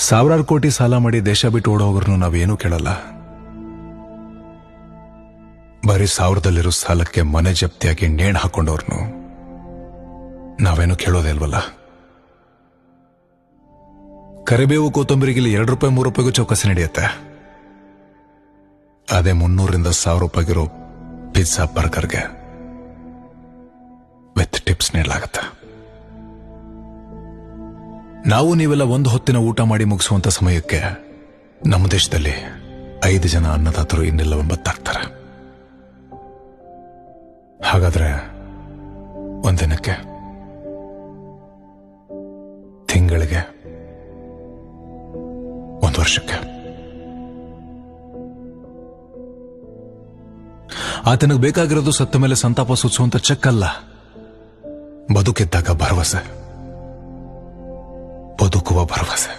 ಸಾವಿರಾರು ಕೋಟಿ ಸಾಲ ಮಾಡಿ ದೇಶ ಬಿಟ್ಟು ಓಡೋಗ್ರು ನಾವೇನೂ ಕೇಳಲ್ಲ. ಬರೀ ಸಾವಿರದಲ್ಲಿರೋ ಸಾಲಕ್ಕೆ ಮನೆ ಜಪ್ತಿಯಾಗಿ ನೇಣು ಹಾಕೊಂಡವ್ರನ್ನು ನಾವೇನು ಕೇಳೋದೇ ಇಲ್ವಲ್ಲ. ಕರಿಬೇವು ಕೊತ್ತಂಬರಿಗೆ ಇಲ್ಲಿ 2 ರೂಪಾಯಿ 3 ರೂಪಾಯಿಗೂ ಚೌಕಸಿ ನಡೆಯುತ್ತೆ. ಅದೇ 300-1000 ರೂಪಾಯಿಗಿರೋ ಪಿಜ್ಜಾ ಬರ್ಗರ್ಗೆ ವಿತ್ ಟಿಪ್ಸ್ ನೀಡಲಾಗತ್ತೆ. ನಾವು ನೀವೆಲ್ಲ ಒಂದು ಹೊತ್ತಿನ ಊಟ ಮಾಡಿ ಮುಗಿಸುವಂತ ಸಮಯಕ್ಕೆ ನಮ್ಮ ದೇಶದಲ್ಲಿ 5 ಜನ ಅನ್ನದಾತರು ಇನ್ನಿಲ್ಲ ಒಂಬತ್ತಾಗ್ತಾರೆ. ಹಾಗಾದ್ರೆ ಒಂದಿನಕ್ಕೆ, ತಿಂಗಳಿಗೆ, 1 ವರ್ಷಕ್ಕೆ ಆತನಿಗೆ ಬೇಕಾಗಿರೋದು ಸತ್ತ ಮೇಲೆ ಸಂತಾಪ ಸೂಚಿಸುವಂತ ಚೆಕ್ ಅಲ್ಲ, ಬದುಕಿದ್ದಾಗ ಭರವಸೆ, ಬದುಕುವ ಭರವಸೆ.